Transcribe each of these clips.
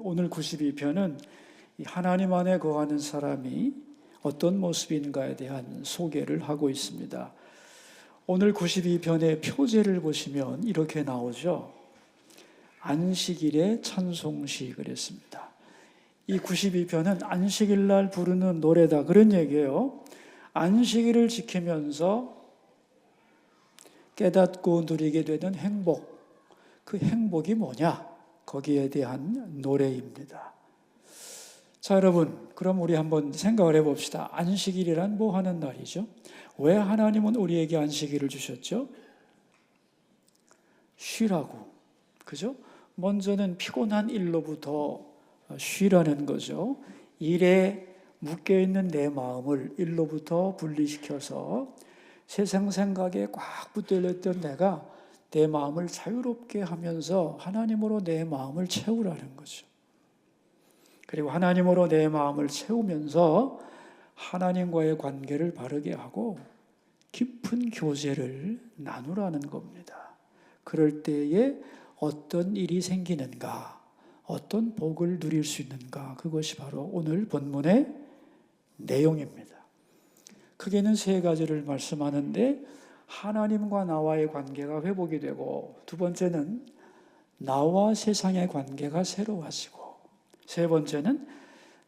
오늘 92편은 하나님 안에 거하는 사람이 어떤 모습인가에 대한 소개를 하고 있습니다. 오늘 92편의 표제를 보시면 이렇게 나오죠. 안식일의 찬송시 그랬습니다. 이 92편은 안식일 날 부르는 노래다 그런 얘기예요. 안식일을 지키면서 깨닫고 누리게 되는 행복, 그 행복이 뭐냐? 거기에 대한 노래입니다. 자, 여러분, 그럼 우리 한번 생각을 해봅시다. 안식일이란 뭐 하는 날이죠? 왜 하나님은 우리에게 안식일을 주셨죠? 쉬라고, 그죠? 먼저는 피곤한 일로부터 쉬라는 거죠. 일에 묶여있는 내 마음을 일로부터 분리시켜서 세상 생각에 꽉 붙들렸던 내가 내 마음을 자유롭게 하면서 하나님으로 내 마음을 채우라는 거죠. 그리고 하나님으로 내 마음을 채우면서 하나님과의 관계를 바르게 하고 깊은 교제를 나누라는 겁니다. 그럴 때에 어떤 일이 생기는가, 어떤 복을 누릴 수 있는가, 그것이 바로 오늘 본문의 내용입니다. 크게는 세 가지를 말씀하는데, 하나님과 나와의 관계가 회복이 되고, 두 번째는 나와 세상의 관계가 새로워지고, 세 번째는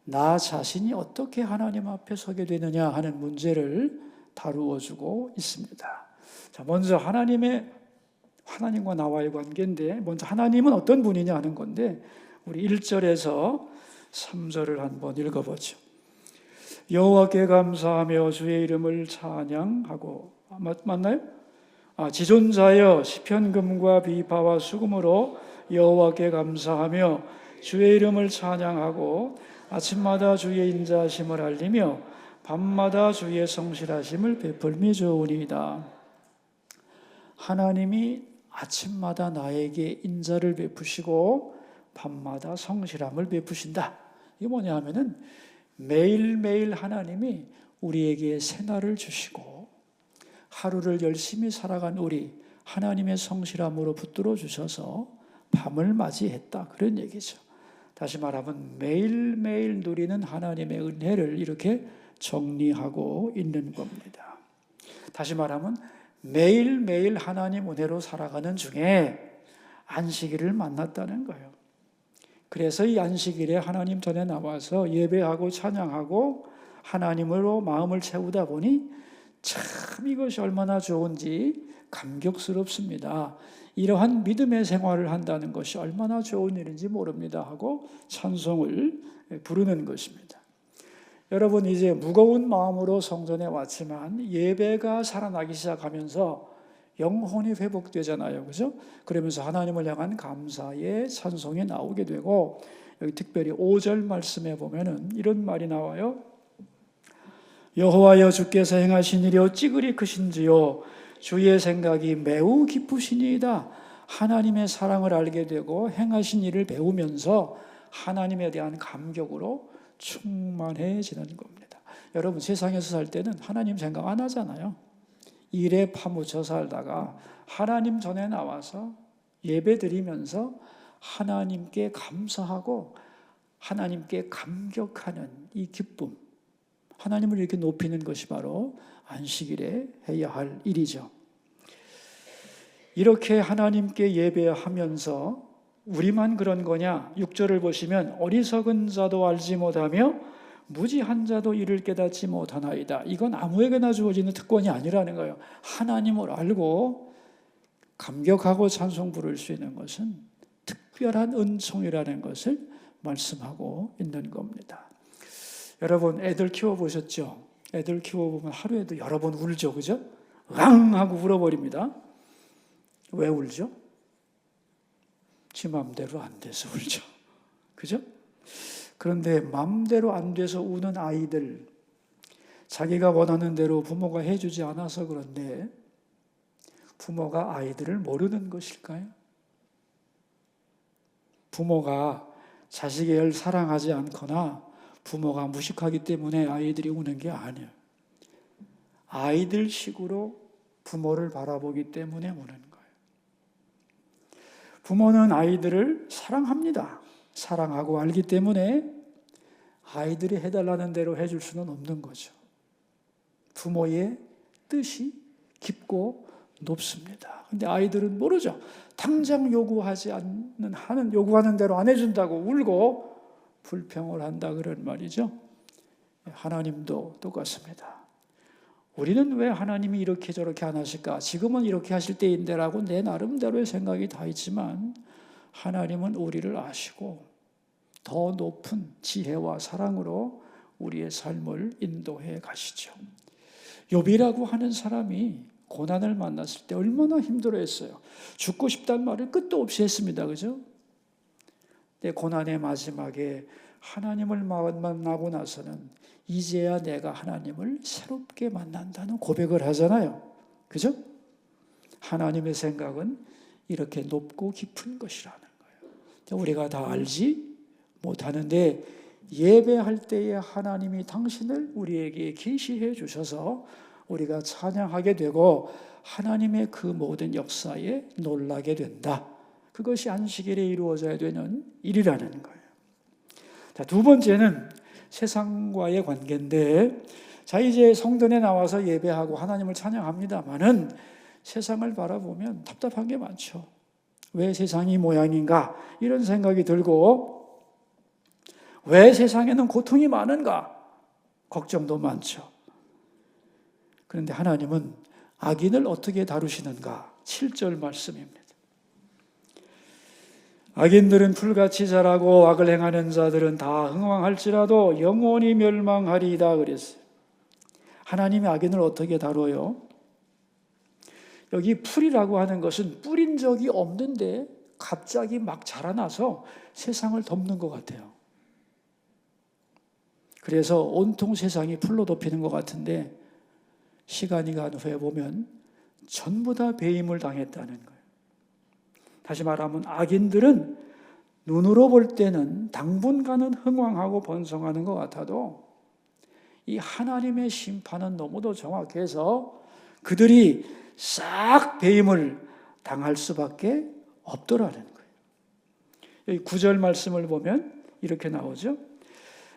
나 자신이 어떻게 하나님 앞에 서게 되느냐 하는 문제를 다루어 주고 있습니다. 자, 먼저 하나님과 나와의 관계인데, 먼저 하나님은 어떤 분이냐 하는 건데, 우리 1절에서 3절을 한번 읽어보죠. 여호와께 감사하며 주의 이름을 찬양하고, 맞나요? 지존자여 시편금과 비파와 수금으로 여호와께 감사하며 주의 이름을 찬양하고, 아침마다 주의 인자하심을 알리며 밤마다 주의 성실하심을 베풀미 좋으니이다. 하나님이 아침마다 나에게 인자를 베푸시고 밤마다 성실함을 베푸신다. 이게 뭐냐 하면은 매일매일 하나님이 우리에게 새날을 주시고 하루를 열심히 살아간 우리 하나님의 성실함으로 붙들어 주셔서 밤을 맞이했다. 그런 얘기죠. 다시 말하면 매일매일 누리는 하나님의 은혜를 이렇게 정리하고 있는 겁니다. 다시 말하면 매일매일 하나님 은혜로 살아가는 중에 안식일을 만났다는 거예요. 그래서 이 안식일에 하나님 전에 나와서 예배하고 찬양하고 하나님으로 마음을 채우다 보니 참 이것이 얼마나 좋은지 감격스럽습니다. 이러한 믿음의 생활을 한다는 것이 얼마나 좋은 일인지 모릅니다 하고 찬송을 부르는 것입니다. 여러분, 이제 무거운 마음으로 성전에 왔지만 예배가 살아나기 시작하면서 영혼이 회복되잖아요. 그죠? 그러면서 하나님을 향한 감사의 찬송이 나오게 되고, 여기 특별히 5절 말씀에 보면은 이런 말이 나와요. 여호와여 주께서 행하신 일이 어찌 크신지요 주의 생각이 매우 깊으시니이다. 하나님의 사랑을 알게 되고 행하신 일을 배우면서 하나님에 대한 감격으로 충만해지는 겁니다. 여러분, 세상에서 살 때는 하나님 생각 안 하잖아요. 일에 파묻혀 살다가 하나님 전에 나와서 예배 드리면서 하나님께 감사하고 하나님께 감격하는 이 기쁨, 하나님을 이렇게 높이는 것이 바로 안식일에 해야 할 일이죠. 이렇게 하나님께 예배하면서 우리만 그런 거냐? 6절을 보시면 어리석은 자도 알지 못하며 무지한 자도 이를 깨닫지 못하나이다. 이건 아무에게나 주어지는 특권이 아니라는 거예요. 하나님을 알고 감격하고 찬송 부를 수 있는 것은 특별한 은총이라는 것을 말씀하고 있는 겁니다. 여러분, 애들 키워보셨죠? 애들 키워보면 하루에도 여러 번 울죠, 그죠? 으앙 하고 울어버립니다. 왜 울죠? 지 맘대로 안 돼서 울죠, 그죠? 그런데 맘대로 안 돼서 우는 아이들, 자기가 원하는 대로 부모가 해주지 않아서 그런데 부모가 아이들을 모르는 것일까요? 부모가 자식을 사랑하지 않거나 부모가 무식하기 때문에 아이들이 우는 게 아니에요. 아이들식으로 부모를 바라보기 때문에 우는 거예요. 부모는 아이들을 사랑합니다. 사랑하고 알기 때문에 아이들이 해달라는 대로 해줄 수는 없는 거죠. 부모의 뜻이 깊고 높습니다. 근데 아이들은 모르죠. 당장 요구하는 대로 안 해준다고 울고 불평을 한다 그런 말이죠. 하나님도 똑같습니다. 우리는 왜 하나님이 이렇게 저렇게 안 하실까? 지금은 이렇게 하실 때인데라고 내 나름대로의 생각이 다 있지만 하나님은 우리를 아시고 더 높은 지혜와 사랑으로 우리의 삶을 인도해 가시죠. 욥이라고 하는 사람이 고난을 만났을 때 얼마나 힘들어했어요. 죽고 싶다는 말을 끝도 없이 했습니다. 그죠? 내 고난의 마지막에 하나님을 만나고 나서는 이제야 내가 하나님을 새롭게 만난다는 고백을 하잖아요. 그죠? 하나님의 생각은 이렇게 높고 깊은 것이라는 거예요. 우리가 다 알지 못하는데 예배할 때에 하나님이 당신을 우리에게 계시해 주셔서 우리가 찬양하게 되고 하나님의 그 모든 역사에 놀라게 된다. 그것이 안식일에 이루어져야 되는 일이라는 거예요. 자, 두 번째는 세상과의 관계인데, 자, 이제 성전에 나와서 예배하고 하나님을 찬양합니다만은 세상을 바라보면 답답한 게 많죠. 왜 세상이 모양인가? 이런 생각이 들고, 왜 세상에는 고통이 많은가? 걱정도 많죠. 그런데 하나님은 악인을 어떻게 다루시는가? 7절 말씀입니다. 악인들은 풀같이 자라고 악을 행하는 자들은 다 흥왕할지라도 영원히 멸망하리이다 그랬어요. 하나님이 악인을 어떻게 다뤄요? 여기 풀이라고 하는 것은 뿌린 적이 없는데 갑자기 막 자라나서 세상을 덮는 것 같아요. 그래서 온통 세상이 풀로 덮이는 것 같은데 시간이 간 후에 보면 전부 다 배임을 당했다는 거예요. 다시 말하면 악인들은 눈으로 볼 때는 당분간은 흥왕하고 번성하는 것 같아도 이 하나님의 심판은 너무도 정확해서 그들이 싹 배임을 당할 수밖에 없더라는 거예요. 여기 9절 말씀을 보면 이렇게 나오죠.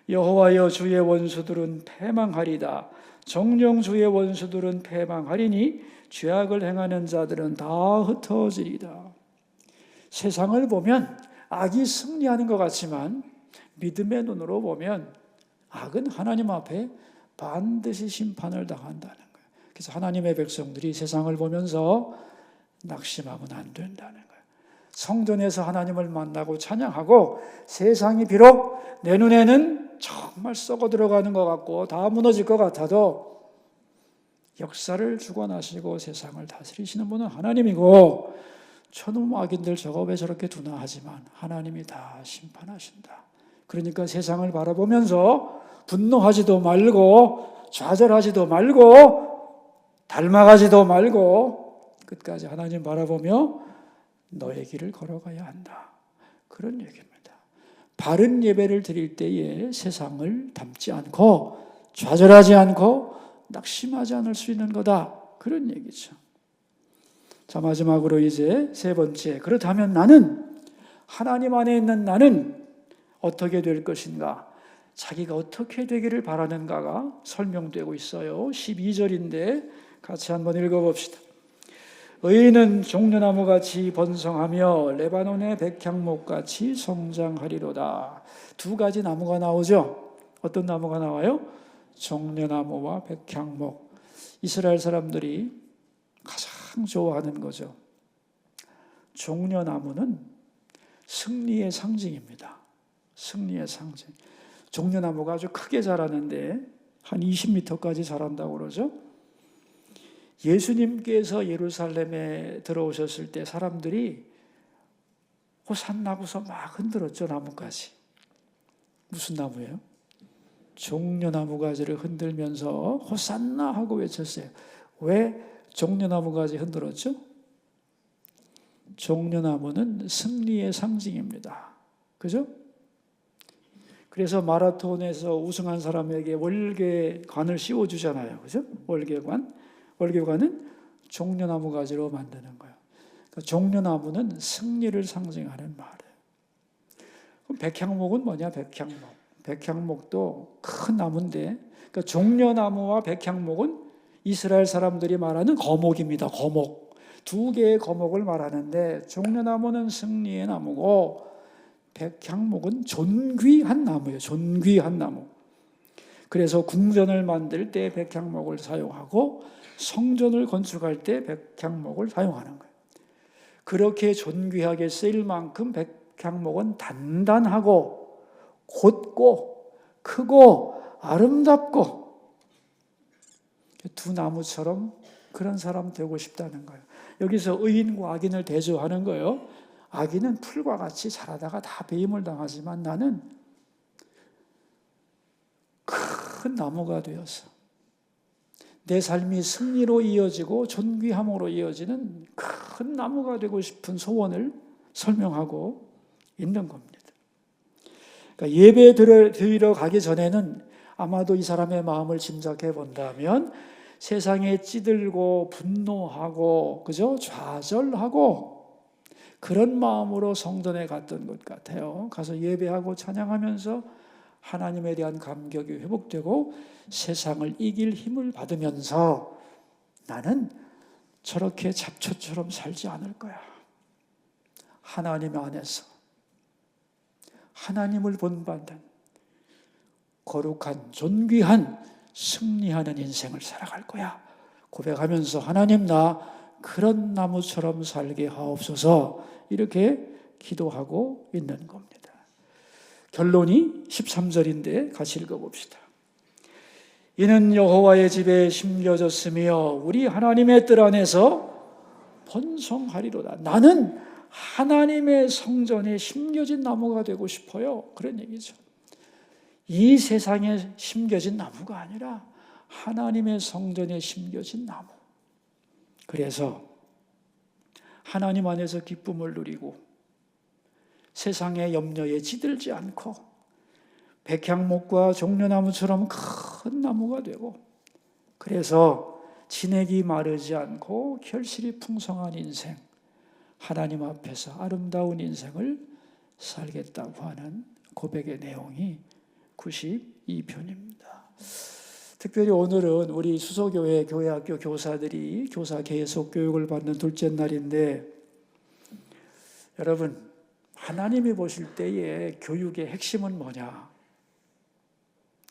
여호와여 주의 원수들은 패망하리다. 정령 주의 원수들은 패망하리니 죄악을 행하는 자들은 다 흩어지리다. 세상을 보면 악이 승리하는 것 같지만 믿음의 눈으로 보면 악은 하나님 앞에 반드시 심판을 당한다는 거예요. 그래서 하나님의 백성들이 세상을 보면서 낙심하면 안 된다는 거예요. 성전에서 하나님을 만나고 찬양하고 세상이 비록 내 눈에는 정말 썩어 들어가는 것 같고 다 무너질 것 같아도 역사를 주관하시고 세상을 다스리시는 분은 하나님이고 저놈 악인들 저거 왜 저렇게 두나 하지만 하나님이 다 심판하신다. 그러니까 세상을 바라보면서 분노하지도 말고 좌절하지도 말고 닮아가지도 말고 끝까지 하나님 바라보며 너의 길을 걸어가야 한다. 그런 얘기입니다. 바른 예배를 드릴 때에 세상을 닮지 않고 좌절하지 않고 낙심하지 않을 수 있는 거다. 그런 얘기죠. 자, 마지막으로 이제 세 번째. 그렇다면 나는 하나님 안에 있는 나는 어떻게 될 것인가? 자기가 어떻게 되기를 바라는가가 설명되고 있어요. 12절인데 같이 한번 읽어봅시다. 의인은 종려나무같이 번성하며 레바논의 백향목같이 성장하리로다. 두 가지 나무가 나오죠. 어떤 나무가 나와요? 종려나무와 백향목. 이스라엘 사람들이 가장 좋아하는 거죠. 종려나무는 승리의 상징입니다. 승리의 상징. 종려나무가 아주 크게 자라는데 한 20m까지 자란다고 그러죠. 예수님께서 예루살렘에 들어오셨을 때 사람들이 호산나부서 막 흔들었죠. 나뭇가지. 무슨 나무예요? 종려나무 가지를 흔들면서 호산나 하고 외쳤어요. 왜 종려나무 가지 흔들었죠? 종려나무는 승리의 상징입니다. 그죠? 그래서 마라톤에서 우승한 사람에게 월계관을 씌워주잖아요. 그죠? 월계관은 종려나무 가지로 만드는 거예요. 그러니까 종려나무는 승리를 상징하는 말이에요. 그럼 백향목은 뭐냐? 백향목. 백향목도 큰 나무인데, 그러니까 종려나무와 백향목은 이스라엘 사람들이 말하는 거목입니다. 거목. 두 개의 거목을 말하는데, 종려나무는 승리의 나무고 백향목은 존귀한 나무예요. 존귀한 나무. 그래서 궁전을 만들 때 백향목을 사용하고 성전을 건축할 때 백향목을 사용하는 거예요. 그렇게 존귀하게 쓰일 만큼 백향목은 단단하고 곧고 크고 아름답고, 두 나무처럼 그런 사람 되고 싶다는 거예요. 여기서 의인과 악인을 대조하는 거예요. 악인은 풀과 같이 자라다가 다 배임을 당하지만 나는 큰 나무가 되어서 내 삶이 승리로 이어지고 존귀함으로 이어지는 큰 나무가 되고 싶은 소원을 설명하고 있는 겁니다. 그러니까 예배 드리러 가기 전에는 아마도 이 사람의 마음을 짐작해 본다면 세상에 찌들고 분노하고, 그죠? 좌절하고 그런 마음으로 성전에 갔던 것 같아요. 가서 예배하고 찬양하면서 하나님에 대한 감격이 회복되고 세상을 이길 힘을 받으면서 나는 저렇게 잡초처럼 살지 않을 거야. 하나님 안에서 하나님을 본받는 거룩한 존귀한 승리하는 인생을 살아갈 거야. 고백하면서 하나님 나 그런 나무처럼 살게 하옵소서, 이렇게 기도하고 있는 겁니다. 결론이 13절인데 같이 읽어봅시다. 이는 여호와의 집에 심겨졌으며 우리 하나님의 뜰 안에서 번성하리로다. 나는 하나님의 성전에 심겨진 나무가 되고 싶어요. 그런 얘기죠. 이 세상에 심겨진 나무가 아니라 하나님의 성전에 심겨진 나무. 그래서 하나님 안에서 기쁨을 누리고 세상의 염려에 찌들지 않고 백향목과 종려나무처럼 큰 나무가 되고, 그래서 진액이 마르지 않고 결실이 풍성한 인생, 하나님 앞에서 아름다운 인생을 살겠다고 하는 고백의 내용이 92편입니다. 특별히 오늘은 우리 수서교회 교회학교 교사들이 교사 계속 교육을 받는 둘째 날인데, 여러분 하나님이 보실 때의 교육의 핵심은 뭐냐?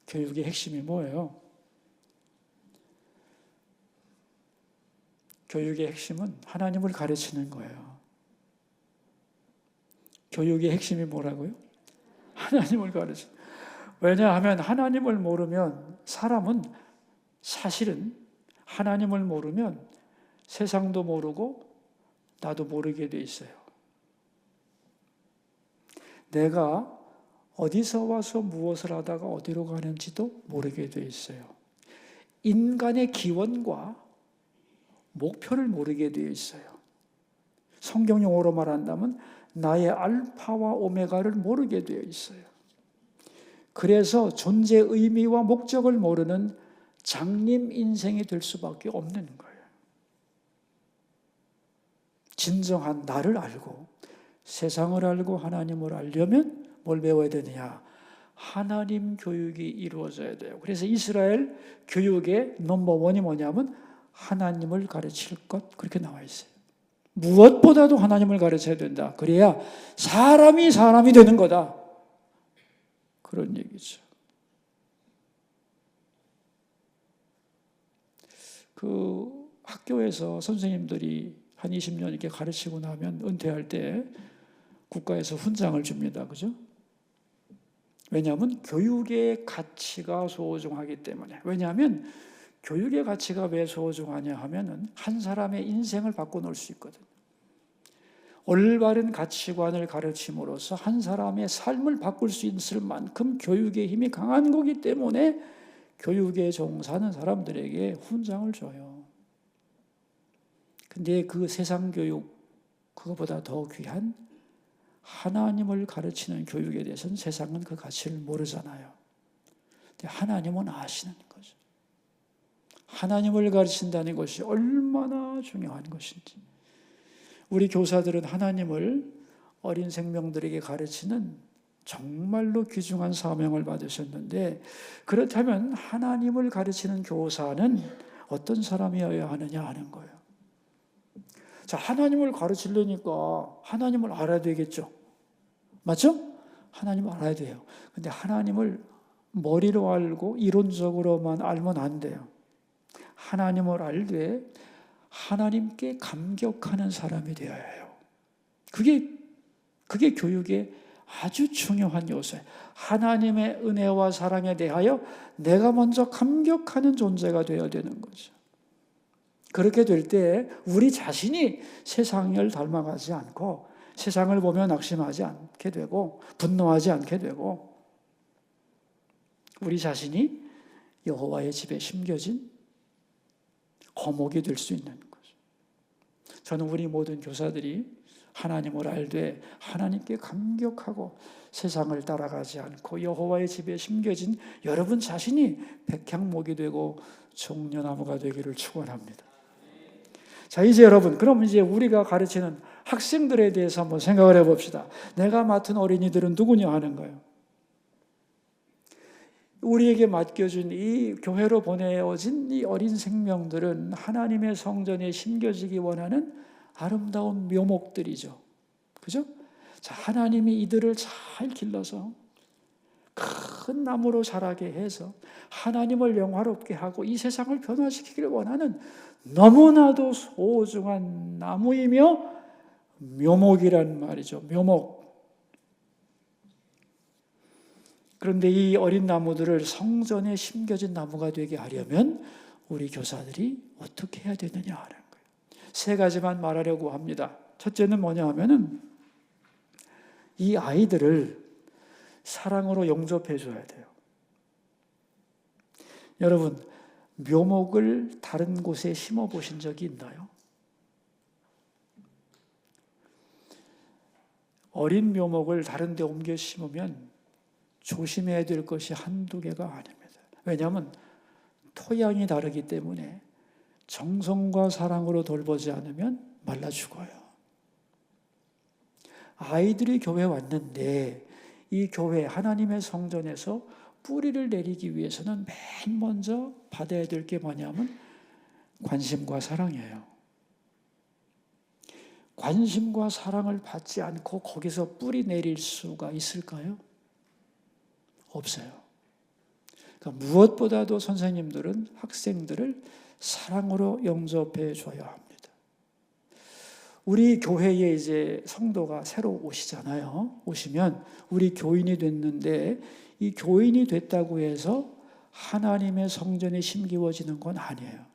교육의 핵심이 뭐예요? 교육의 핵심은 하나님을 가르치는 거예요. 교육의 핵심이 뭐라고요? 하나님을 가르치는. 왜냐하면 하나님을 모르면 사람은 사실은 하나님을 모르면 세상도 모르고 나도 모르게 돼 있어요. 내가 어디서 와서 무엇을 하다가 어디로 가는지도 모르게 돼 있어요. 인간의 기원과 목표를 모르게 되어 있어요. 성경 용어로 말한다면 나의 알파와 오메가를 모르게 되어 있어요. 그래서 존재 의미와 목적을 모르는 장님 인생이 될 수밖에 없는 거예요. 진정한 나를 알고 세상을 알고 하나님을 알려면 뭘 배워야 되느냐? 하나님 교육이 이루어져야 돼요. 그래서 이스라엘 교육의 넘버원이 뭐냐면 하나님을 가르칠 것, 그렇게 나와 있어요. 무엇보다도 하나님을 가르쳐야 된다. 그래야 사람이 되는 거다. 그런 얘기죠. 그 학교에서 선생님들이 한 20년 이렇게 가르치고 나면 은퇴할 때 국가에서 훈장을 줍니다. 그죠? 왜냐하면 교육의 가치가 소중하기 때문에. 왜냐하면 교육의 가치가 왜 소중하냐 하면은 한 사람의 인생을 바꿔놓을 수 있거든요. 올바른 가치관을 가르침으로써 한 사람의 삶을 바꿀 수 있을 만큼 교육의 힘이 강한 거기 때문에 교육에 종사하는 사람들에게 훈장을 줘요. 근데 그 세상 교육, 그거보다 더 귀한 하나님을 가르치는 교육에 대해서는 세상은 그 가치를 모르잖아요. 근데 하나님은 아시는 거죠. 하나님을 가르친다는 것이 얼마나 중요한 것인지. 우리 교사들은 하나님을 어린 생명들에게 가르치는 정말로 귀중한 사명을 받으셨는데, 그렇다면 하나님을 가르치는 교사는 어떤 사람이어야 하느냐 하는 거예요. 자, 하나님을 가르치려니까 하나님을 알아야 되겠죠. 맞죠? 하나님을 알아야 돼요. 근데 하나님을 머리로 알고 이론적으로만 알면 안 돼요. 하나님을 알되 하나님께 감격하는 사람이 되어야 해요. 그게 교육의 아주 중요한 요소예요. 하나님의 은혜와 사랑에 대하여 내가 먼저 감격하는 존재가 되어야 되는 거죠. 그렇게 될 때 우리 자신이 세상을 닮아가지 않고 세상을 보며 낙심하지 않게 되고 분노하지 않게 되고 우리 자신이 여호와의 집에 심겨진 거목이 될 수 있는 거죠. 저는 우리 모든 교사들이 하나님을 알되 하나님께 감격하고 세상을 따라가지 않고 여호와의 집에 심겨진 여러분 자신이 백향목이 되고 종려나무가 되기를 축원합니다. 자, 이제 여러분, 그럼 이제 우리가 가르치는 학생들에 대해서 한번 생각을 해봅시다. 내가 맡은 어린이들은 누구냐 하는 거예요. 우리에게 맡겨준 이 교회로 보내어진 이 어린 생명들은 하나님의 성전에 심겨지기 원하는 아름다운 묘목들이죠. 그죠? 자, 하나님이 이들을 잘 길러서 큰 나무로 자라게 해서 하나님을 영화롭게 하고 이 세상을 변화시키기를 원하는 너무나도 소중한 나무이며 묘목이란 말이죠. 묘목. 그런데 이 어린 나무들을 성전에 심겨진 나무가 되게 하려면 우리 교사들이 어떻게 해야 되느냐 하는 거예요. 세 가지만 말하려고 합니다. 첫째는 뭐냐 하면은 이 아이들을 사랑으로 영접해 줘야 돼요. 여러분, 묘목을 다른 곳에 심어 보신 적이 있나요? 어린 묘목을 다른 데 옮겨 심으면 조심해야 될 것이 한두 개가 아닙니다. 왜냐하면 토양이 다르기 때문에 정성과 사랑으로 돌보지 않으면 말라 죽어요. 아이들이 교회에 왔는데 이 교회 하나님의 성전에서 뿌리를 내리기 위해서는 맨 먼저 받아야 될 게 뭐냐면 관심과 사랑이에요. 관심과 사랑을 받지 않고 거기서 뿌리 내릴 수가 있을까요? 없어요. 그러니까 무엇보다도 선생님들은 학생들을 사랑으로 영접해 줘야 합니다. 우리 교회에 이제 성도가 새로 오시잖아요. 오시면 우리 교인이 됐는데 이 교인이 됐다고 해서 하나님의 성전에 심겨지는 건 아니에요.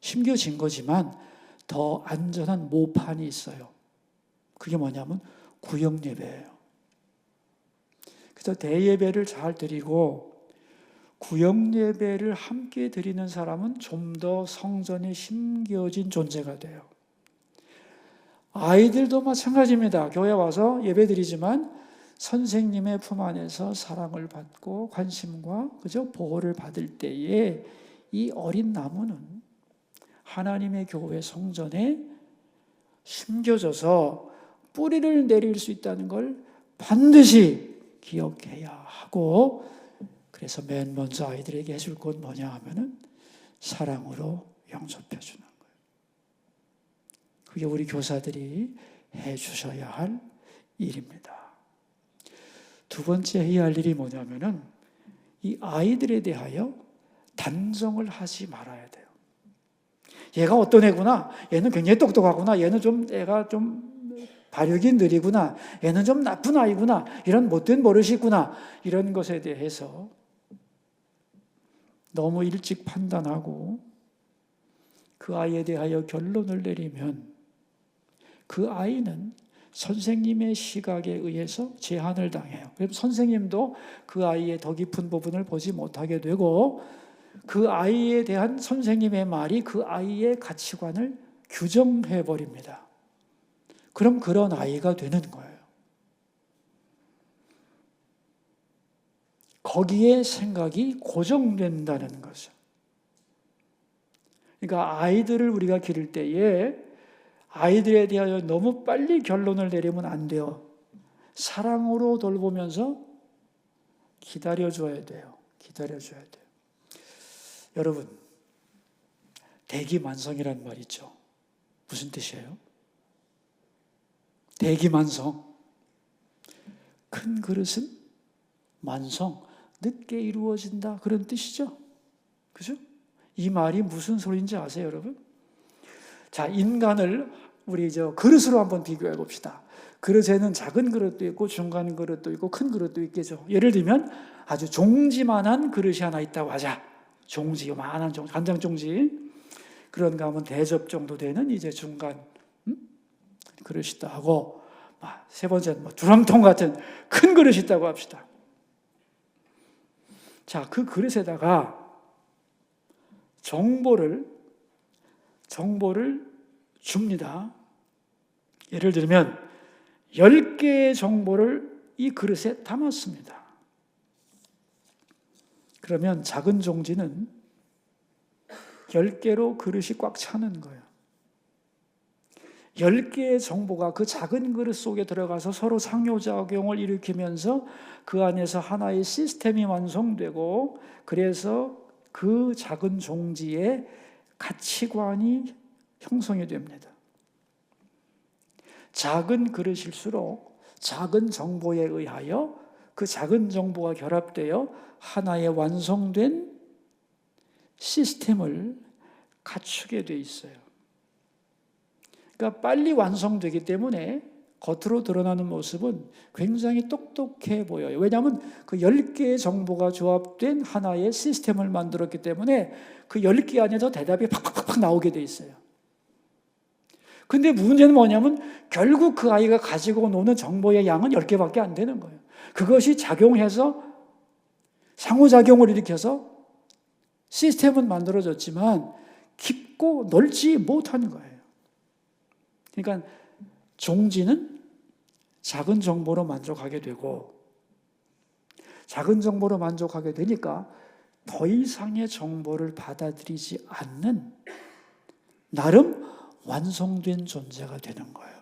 심겨진 거지만 더 안전한 모판이 있어요. 그게 뭐냐면 구역예배예요. 그래서 대예배를 잘 드리고 구역예배를 함께 드리는 사람은 좀 더 성전에 심겨진 존재가 돼요. 아이들도 마찬가지입니다. 교회 와서 예배 드리지만 선생님의 품 안에서 사랑을 받고 관심과 보호를 받을 때에 이 어린 나무는 하나님의 교회 성전에 심겨져서 뿌리를 내릴 수 있다는 걸 반드시 기억해야 하고, 그래서 맨 먼저 아이들에게 해줄 건 뭐냐 하면은 사랑으로 영접해 주는 거예요. 그게 우리 교사들이 해 주셔야 할 일입니다. 두 번째 해야 할 일이 뭐냐면은 이 아이들에 대하여 단정을 하지 말아야 돼요. 얘가 어떤 애구나, 얘는 굉장히 똑똑하구나, 얘는 애가 좀 발육이 느리구나, 얘는 좀 나쁜 아이구나, 이런 못된 버릇이 있구나, 이런 것에 대해서 너무 일찍 판단하고 그 아이에 대하여 결론을 내리면 그 아이는 선생님의 시각에 의해서 제한을 당해요. 그럼 선생님도 그 아이의 더 깊은 부분을 보지 못하게 되고 그 아이에 대한 선생님의 말이 그 아이의 가치관을 규정해 버립니다. 그럼 그런 아이가 되는 거예요. 거기에 생각이 고정된다는 거죠. 그러니까 아이들을 우리가 기를 때에 아이들에 대하여 너무 빨리 결론을 내리면 안 돼요. 사랑으로 돌보면서 기다려줘야 돼요. 기다려줘야 돼요. 여러분, 대기만성이란 말 있죠. 무슨 뜻이에요? 대기만성. 큰 그릇은 만성, 늦게 이루어진다. 그런 뜻이죠. 그죠? 이 말이 무슨 소리인지 아세요, 여러분? 자, 인간을 우리 그릇으로 한번 비교해 봅시다. 그릇에는 작은 그릇도 있고 중간 그릇도 있고 큰 그릇도 있겠죠. 예를 들면 아주 종지만한 그릇이 하나 있다고 하자. 종지, 요만한 종지, 간장 종지. 그런가 하면 대접 정도 되는 이제 중간 그릇이 있다 하고, 세 번째는 드럼통 같은 큰 그릇이 있다고 합시다. 자, 그 그릇에다가 정보를 줍니다. 예를 들면 10개의 정보를 이 그릇에 담았습니다. 그러면 작은 종지는 10개로 그릇이 꽉 차는 거예요. 10개의 정보가 그 작은 그릇 속에 들어가서 서로 상호작용을 일으키면서 그 안에서 하나의 시스템이 완성되고, 그래서 그 작은 종지에 가치관이 형성이 됩니다. 작은 그릇일수록 작은 정보에 의하여 그 작은 정보가 결합되어 하나의 완성된 시스템을 갖추게 돼 있어요. 그러니까 빨리 완성되기 때문에 겉으로 드러나는 모습은 굉장히 똑똑해 보여요. 왜냐하면 그 10개의 정보가 조합된 하나의 시스템을 만들었기 때문에 그 10개 안에서 대답이 팍팍팍 나오게 돼 있어요. 근데 문제는 뭐냐면 결국 그 아이가 가지고 노는 정보의 양은 10개밖에 안 되는 거예요. 그것이 작용해서 상호작용을 일으켜서 시스템은 만들어졌지만 깊고 넓지 못하는 거예요. 그러니까 종지는 작은 정보로 만족하게 되고, 작은 정보로 만족하게 되니까 더 이상의 정보를 받아들이지 않는 나름 완성된 존재가 되는 거예요.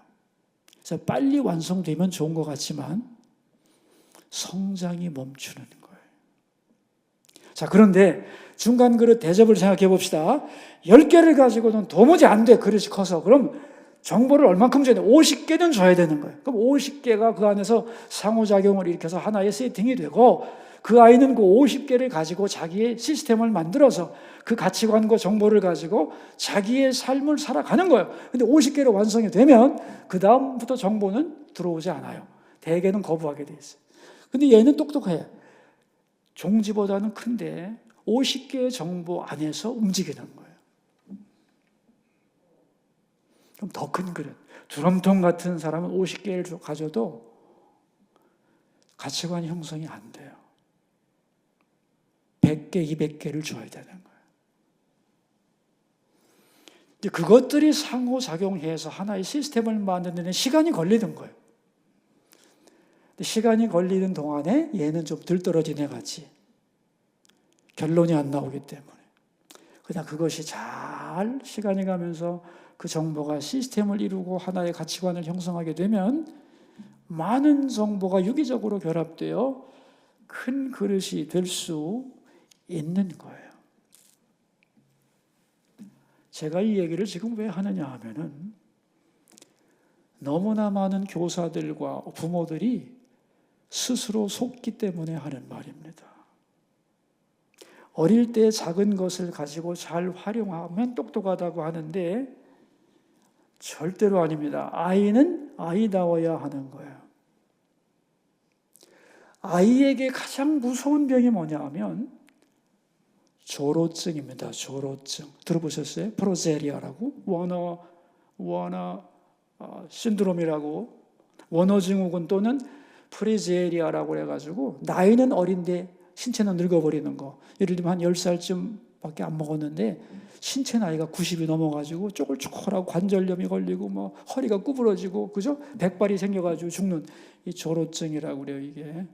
그래서 빨리 완성되면 좋은 것 같지만 성장이 멈추는 거예요. 자, 그런데 중간 그릇 대접을 생각해 봅시다. 10개를 가지고는 도무지 안 돼. 그릇이 커서. 그럼 정보를 얼만큼 줘야 돼? 50개는 줘야 되는 거예요. 그럼 50개가 그 안에서 상호작용을 일으켜서 하나의 세팅이 되고, 그 아이는 그 50개를 가지고 자기의 시스템을 만들어서 그 가치관과 정보를 가지고 자기의 삶을 살아가는 거예요. 근데 50개로 완성이 되면 그 다음부터 정보는 들어오지 않아요. 대개는 거부하게 돼 있어요. 근데 얘는 똑똑해. 종지보다는 큰데 50개의 정보 안에서 움직이는 거예요. 좀 더 큰 그릇. 드럼통 같은 사람은 50개를 가져도 가치관 형성이 안 돼요. 100개, 200개를 줘야 되는 거예요. 이제 그것들이 상호작용해서 하나의 시스템을 만드는 데 시간이 걸리는 거예요. 시간이 걸리는 동안에 얘는 좀 들떨어진 애 같이 결론이 안 나오기 때문에 그냥 그것이 잘 시간이 가면서 그 정보가 시스템을 이루고 하나의 가치관을 형성하게 되면 많은 정보가 유기적으로 결합되어 큰 그릇이 될 수 있는 거예요. 제가 이 얘기를 지금 왜 하느냐 하면은 너무나 많은 교사들과 부모들이 스스로 속기 때문에 하는 말입니다. 어릴 때 작은 것을 가지고 잘 활용하면 똑똑하다고 하는데 절대로 아닙니다. 아이는 아이다워야 하는 거예요. 아이에게 가장 무서운 병이 뭐냐 하면 조로증입니다. 조로증. 들어보셨어요? 프로제리아라고? 워너 신드롬이라고, 워너 증후군 또는 프리제리아라고 해가지고 나이는 어린데 신체는 늙어버리는 거. 예를 들면 한 10살쯤밖에 안 먹었는데 신체 나이가 90이 넘어가지고 쪼글쪼글하고 관절염이 걸리고 뭐 허리가 구부러지고, 그죠? 백발이 생겨가지고 죽는 이 조로증이라고 그래요. 이게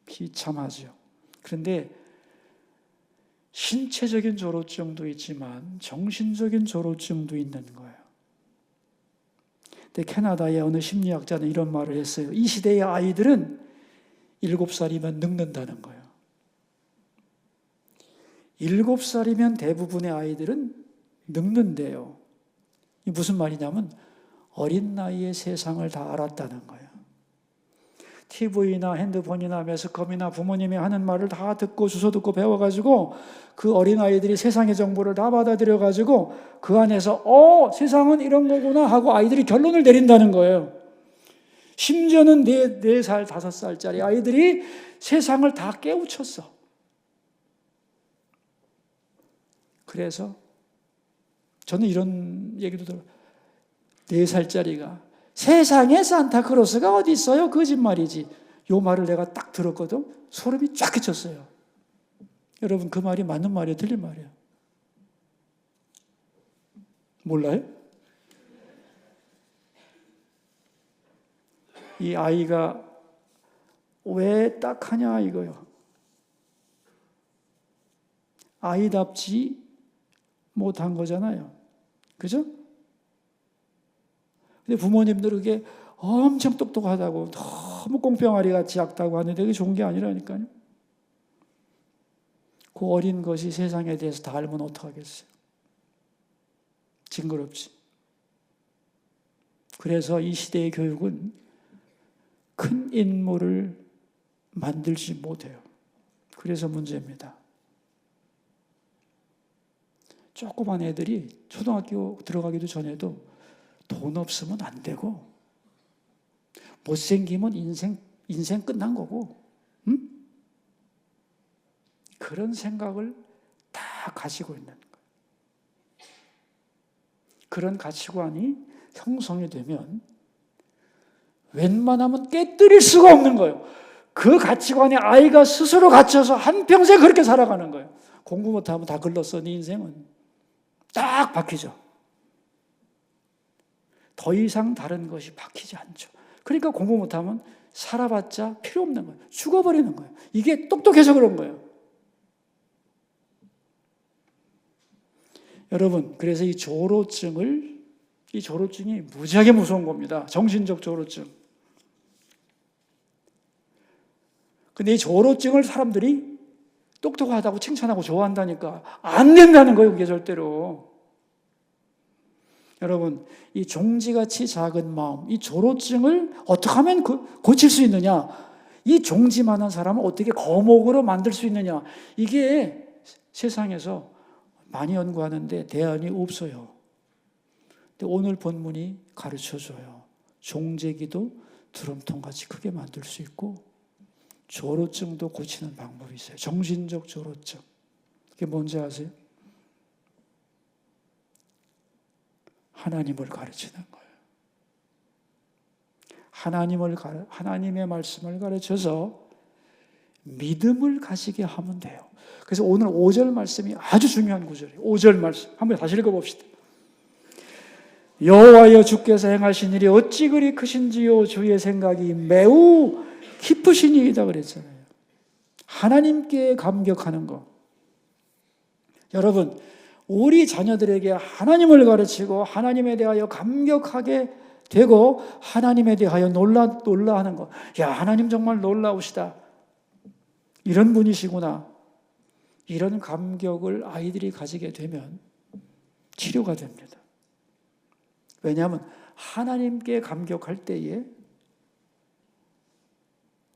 비참하죠. 그런데 신체적인 조로증도 있지만 정신적인 조로증도 있는 거예요. 근데 캐나다의 어느 심리학자는 이런 말을 했어요. 이 시대의 아이들은 7살이면 늙는다는 거예요. 7살이면 대부분의 아이들은 늙는데요. 이게 무슨 말이냐면 어린 나이에 세상을 다 알았다는 거예요. TV나 핸드폰이나 매스컴이나 부모님이 하는 말을 다 듣고 주워 듣고 배워가지고 그 어린아이들이 세상의 정보를 다 받아들여가지고 그 안에서 세상은 이런 거구나 하고 아이들이 결론을 내린다는 거예요. 심지어는 4살, 5살짜리 아이들이 세상을 다 깨우쳤어. 그래서 저는 이런 얘기도 들어요. 4살짜리가 세상에 산타크로스가 어디 있어요? 거짓말이지. 요 말을 내가 딱 들었거든. 소름이 쫙 끼쳤어요. 여러분 그 말이 맞는 말이에요? 틀린 말이에요? 몰라요? 이 아이가 왜 딱 하냐 이거요. 아이답지 못한 거잖아요. 그죠? 근데 부모님들은 그게 엄청 똑똑하다고 너무 꽁병아리 같이 작다고 하는데 그게 좋은 게 아니라니까요. 그 어린 것이 세상에 대해서 다 알면 어떡하겠어요. 징그럽지. 그래서 이 시대의 교육은 큰 인물을 만들지 못해요. 그래서 문제입니다. 조그만 애들이 초등학교 들어가기도 전에도 돈 없으면 안 되고 못생기면 인생 끝난 거고 응? 그런 생각을 다 가지고 있는 거예요. 그런 가치관이 형성이 되면 웬만하면 깨뜨릴 수가 없는 거예요. 그 가치관에 아이가 스스로 갇혀서 한평생 그렇게 살아가는 거예요. 공부 못하면 다 글렀어. 네 인생은. 딱 박히죠. 더 이상 다른 것이 박히지 않죠. 그러니까 공부 못하면 살아봤자 필요 없는 거예요. 죽어버리는 거예요. 이게 똑똑해서 그런 거예요. 여러분, 그래서 이 조로증이 무지하게 무서운 겁니다. 정신적 조로증. 근데 이 조로증을 사람들이 똑똑하다고 칭찬하고 좋아한다니까 안 된다는 거예요, 그게 절대로. 여러분, 이 종지같이 작은 마음, 이 조로증을 어떻게 하면 고칠 수 있느냐? 이 종지만한 사람을 어떻게 거목으로 만들 수 있느냐? 이게 세상에서 많이 연구하는데 대안이 없어요. 근데 오늘 본문이 가르쳐줘요. 종제기도 드럼통같이 크게 만들 수 있고 조로증도 고치는 방법이 있어요. 정신적 조로증. 그게 뭔지 아세요? 하나님을 가르치는 거예요. 하나님의 말씀을 가르쳐서 믿음을 가지게 하면 돼요. 그래서 오늘 5절 말씀이 아주 중요한 구절이에요. 5절 말씀. 한번 다시 읽어봅시다. 여호와여 주께서 행하신 일이 어찌 그리 크신지요 주의 생각이 매우 깊으시니이다 그랬잖아요. 하나님께 감격하는 거. 여러분, 우리 자녀들에게 하나님을 가르치고 하나님에 대하여 감격하게 되고 하나님에 대하여 놀라하는 거. 야, 하나님 정말 놀라우시다. 이런 분이시구나. 이런 감격을 아이들이 가지게 되면 치료가 됩니다. 왜냐하면 하나님께 감격할 때에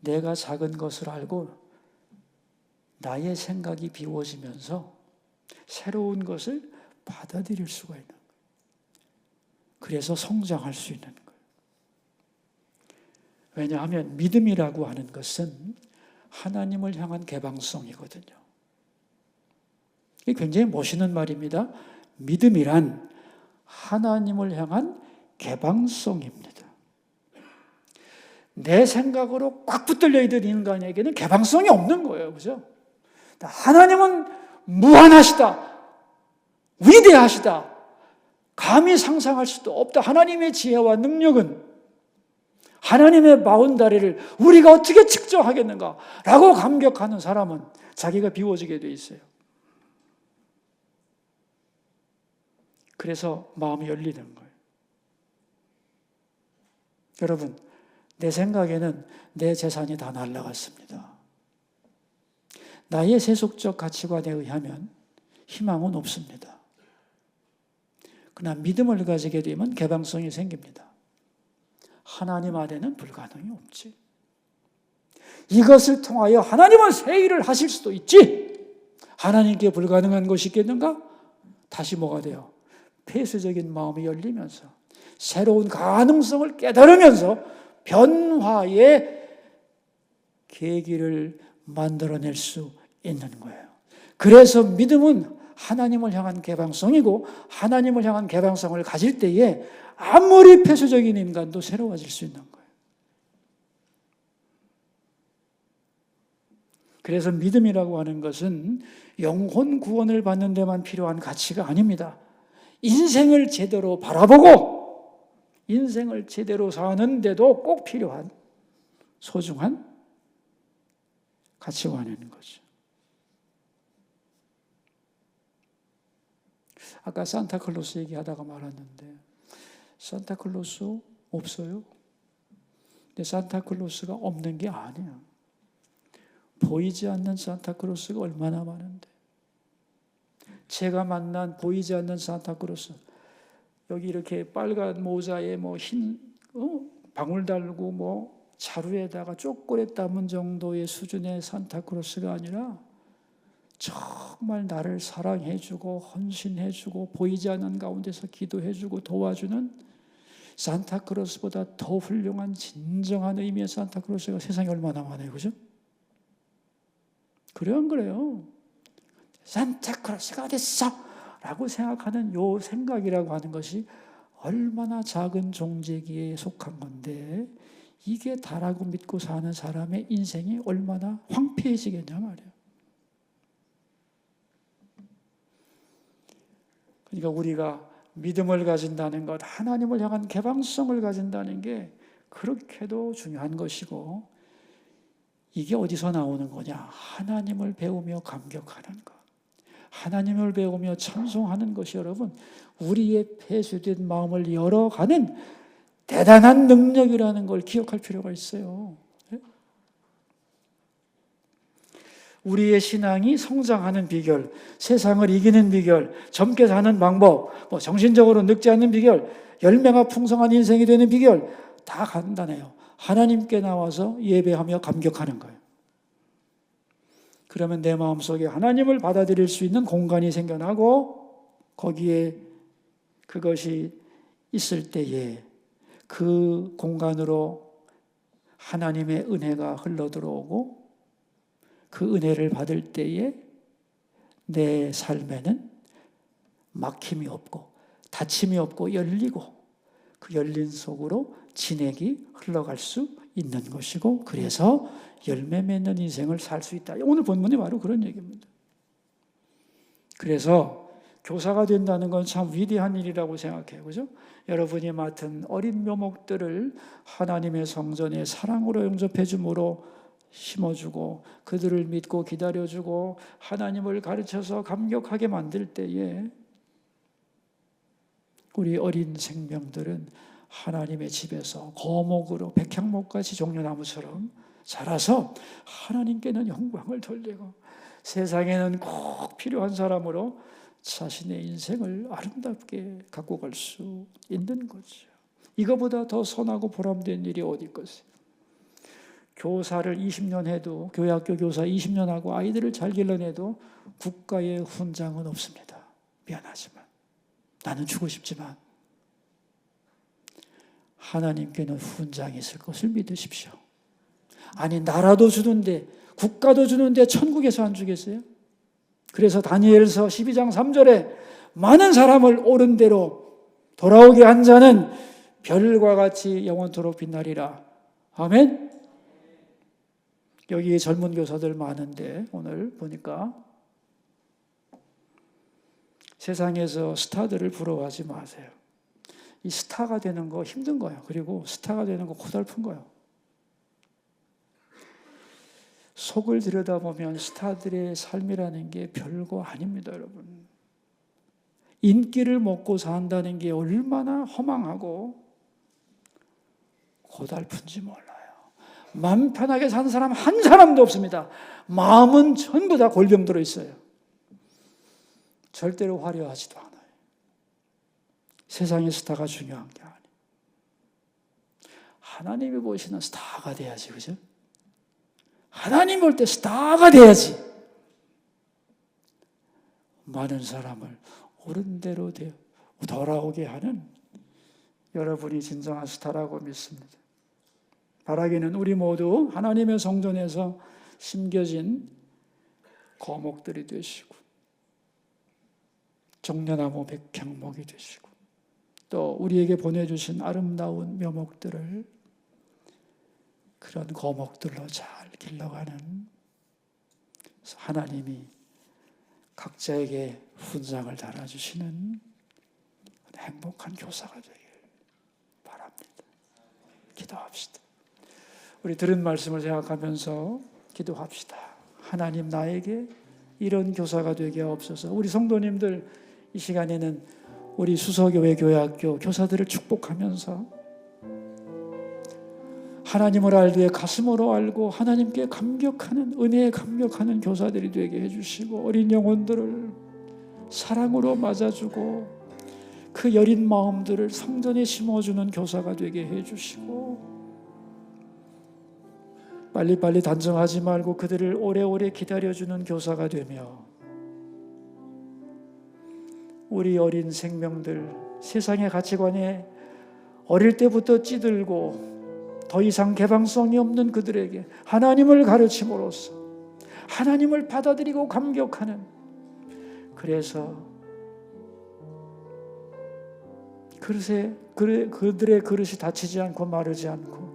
내가 작은 것을 알고 나의 생각이 비워지면서 새로운 것을 받아들일 수가 있는 거예요. 그래서 성장할 수 있는 거예요. 왜냐하면 믿음이라고 하는 것은 하나님을 향한 개방성이거든요. 이게 굉장히 멋있는 말입니다. 믿음이란 하나님을 향한 개방성입니다. 내 생각으로 꽉 붙들려 있는 인간에게는 개방성이 없는 거예요. 그죠? 하나님은 무한하시다. 위대하시다. 감히 상상할 수도 없다. 하나님의 지혜와 능력은 하나님의 바운다리를 우리가 어떻게 측정하겠는가? 라고 감격하는 사람은 자기가 비워지게 돼 있어요. 그래서 마음이 열리는 거예요. 여러분, 내 생각에는 내 재산이 다 날아갔습니다. 나의 세속적 가치관에 의하면 희망은 없습니다. 그러나 믿음을 가지게 되면 개방성이 생깁니다. 하나님 안에는 불가능이 없지. 이것을 통하여 하나님은 새 일을 하실 수도 있지. 하나님께 불가능한 것이 있겠는가? 다시 뭐가 돼요? 폐쇄적인 마음이 열리면서 새로운 가능성을 깨달으면서 변화의 계기를 만들어낼 수 있는 거예요. 그래서 믿음은 하나님을 향한 개방성이고, 하나님을 향한 개방성을 가질 때에 아무리 폐쇄적인 인간도 새로워질 수 있는 거예요. 그래서 믿음이라고 하는 것은 영혼 구원을 받는 데만 필요한 가치가 아닙니다. 인생을 제대로 바라보고 인생을 제대로 사는데도 꼭 필요한 소중한 가치관인 거죠. 아까 산타클로스 얘기하다가 말았는데 산타클로스 없어요? 근데 산타클로스가 없는 게 아니야. 보이지 않는 산타클로스가 얼마나 많은데. 제가 만난 보이지 않는 산타클로스, 여기 이렇게 빨간 모자에 뭐 흰 방울 달고 뭐 자루에다가 초콜릿 담은 정도의 수준의 산타클로스가 아니라 정말 나를 사랑해주고 헌신해주고 보이지 않는 가운데서 기도해주고 도와주는 산타클로스보다 더 훌륭한 진정한 의미의 산타클로스가 세상에 얼마나 많아요. 그죠? 그래요, 안 그래요? 산타클로스가 어딨어? 라고 생각하는 요 생각이라고 하는 것이 얼마나 작은 종재기에 속한 건데, 이게 다라고 믿고 사는 사람의 인생이 얼마나 황폐해지겠냐 말이에요. 그러니까 우리가 믿음을 가진다는 것, 하나님을 향한 개방성을 가진다는 게 그렇게도 중요한 것이고, 이게 어디서 나오는 거냐? 하나님을 배우며 감격하는 것, 하나님을 배우며 찬송하는 것이 여러분 우리의 폐쇄된 마음을 열어가는 대단한 능력이라는 걸 기억할 필요가 있어요. 우리의 신앙이 성장하는 비결, 세상을 이기는 비결, 젊게 사는 방법, 정신적으로 늙지 않는 비결, 열매가 풍성한 인생이 되는 비결 다 간단해요. 하나님께 나와서 예배하며 감격하는 거예요. 그러면 내 마음속에 하나님을 받아들일 수 있는 공간이 생겨나고, 거기에 그것이 있을 때에 그 공간으로 하나님의 은혜가 흘러들어오고, 그 은혜를 받을 때에 내 삶에는 막힘이 없고 닫힘이 없고 열리고, 그 열린 속으로 진액이 흘러갈 수 있는 것이고, 그래서 열매 맺는 인생을 살 수 있다. 오늘 본문이 바로 그런 얘기입니다. 그래서 교사가 된다는 건 참 위대한 일이라고 생각해요. 그죠? 여러분이 맡은 어린 묘목들을 하나님의 성전에 사랑으로 영접해 줌으로 심어주고, 그들을 믿고 기다려주고 하나님을 가르쳐서 감격하게 만들 때에 우리 어린 생명들은 하나님의 집에서 거목으로 백향목같이 종려나무처럼 자라서 하나님께는 영광을 돌리고, 세상에는 꼭 필요한 사람으로 자신의 인생을 아름답게 갖고 갈 수 있는 거죠. 이거보다 더 선하고 보람된 일이 어디 있겠어요? 교사를 20년 해도, 교회학교 교사 20년 하고 아이들을 잘 길러내도 국가의 훈장은 없습니다. 미안하지만, 나는 주고 싶지만 하나님께는 훈장이 있을 것을 믿으십시오. 아니, 나라도 주는데, 국가도 주는데 천국에서 안 주겠어요? 그래서 다니엘서 12장 3절에 많은 사람을 옳은 대로 돌아오게 한 자는 별과 같이 영원토록 빛나리라. 아멘. 여기에 젊은 교사들 많은데 오늘 보니까 세상에서 스타들을 부러워하지 마세요. 이 스타가 되는 거 힘든 거예요. 그리고 스타가 되는 거 고달픈 거예요. 속을 들여다보면 스타들의 삶이라는 게 별거 아닙니다, 여러분. 인기를 먹고 산다는 게 얼마나 허망하고 고달픈지 몰라요. 마음 편하게 사는 사람 한 사람도 없습니다. 마음은 전부 다 골병 들어 있어요. 절대로 화려하지도 않아요. 세상의 스타가 중요한 게 아니에요. 하나님이 보시는 스타가 돼야지, 그죠? 하나님 볼 때 스타가 돼야지. 많은 사람을 옳은 대로 돌아오게 하는 여러분이 진정한 스타라고 믿습니다. 바라기는 우리 모두 하나님의 성전에서 심겨진 거목들이 되시고 종려나무 백향목이 되시고 또 우리에게 보내주신 아름다운 묘목들을 그런 거목들로 잘 길러가는 하나님이 각자에게 훈장을 달아주시는 행복한 교사가 되길 바랍니다. 기도합시다. 우리 들은 말씀을 생각하면서 기도합시다. 하나님, 나에게 이런 교사가 되게 하옵소서. 우리 성도님들 이 시간에는 우리 수서교회 교회학교 교사들을 축복하면서 하나님을 알되 가슴으로 알고 하나님께 감격하는, 은혜에 감격하는 교사들이 되게 해주시고 어린 영혼들을 사랑으로 맞아주고 그 여린 마음들을 성전에 심어주는 교사가 되게 해주시고 빨리빨리 단정하지 말고 그들을 오래오래 기다려주는 교사가 되며 우리 어린 생명들, 세상의 가치관에 어릴 때부터 찌들고 더 이상 개방성이 없는 그들에게 하나님을 가르침으로써 하나님을 받아들이고 감격하는, 그래서 그들의 그릇이 다치지 않고 마르지 않고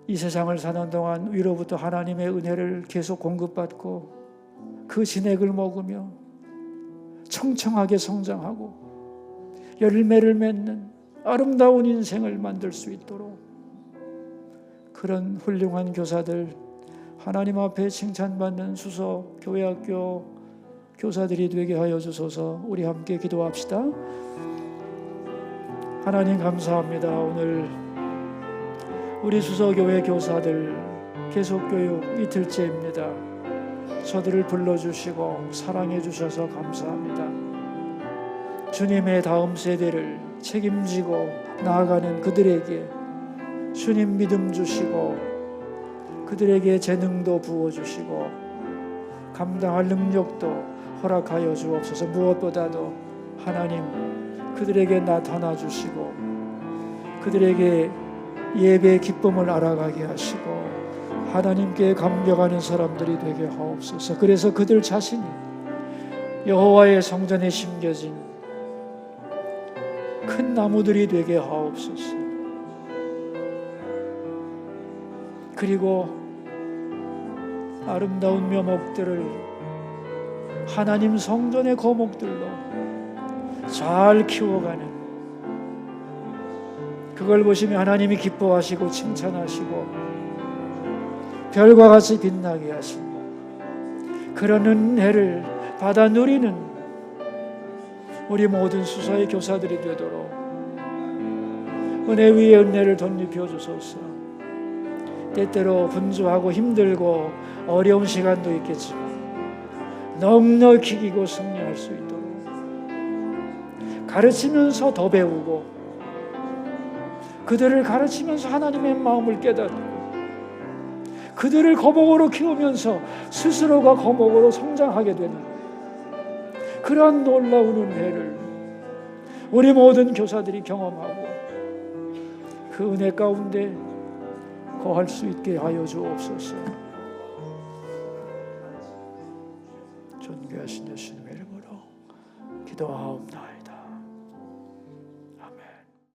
이 세상을 사는 동안 위로부터 하나님의 은혜를 계속 공급받고 그 진액을 먹으며 청청하게 성장하고 열매를 맺는 아름다운 인생을 만들 수 있도록 그런 훌륭한 교사들, 하나님 앞에 칭찬받는 수서 교회학교 교사들이 되게 하여 주소서. 우리 함께 기도합시다. 하나님 감사합니다. 오늘 우리 수서교회 교사들 계속교육 이틀째입니다. 저들을 불러주시고 사랑해 주셔서 감사합니다. 주님의 다음 세대를 책임지고 나아가는 그들에게 주님 믿음 주시고 그들에게 재능도 부어주시고 감당할 능력도 허락하여 주옵소서. 무엇보다도 하나님 그들에게 나타나 주시고 그들에게 예배의 기쁨을 알아가게 하시고 하나님께 감격하는 사람들이 되게 하옵소서. 그래서 그들 자신이 여호와의 성전에 심겨진 큰 나무들이 되게 하옵소서. 그리고 아름다운 묘목들을 하나님 성전의 거목들로 잘 키워가는, 그걸 보시면 하나님이 기뻐하시고 칭찬하시고 별과 같이 빛나게 하시고 그런 은혜를 받아 누리는 우리 모든 수서의 교사들이 되도록 은혜 위에 은혜를 덧입혀 주소서. 때때로 분주하고 힘들고 어려운 시간도 있겠지만 넉넉히 이기고 승리할 수 있도록 가르치면서 더 배우고 그들을 가르치면서 하나님의 마음을 깨닫고 그들을 거목으로 키우면서 스스로가 거목으로 성장하게 되는 그러한 놀라운 은혜를 우리 모든 교사들이 경험하고 그 은혜 가운데 거할 수 있게 하여 주옵소서. 존귀하신 예수님의 이름으로 기도하옵나이다.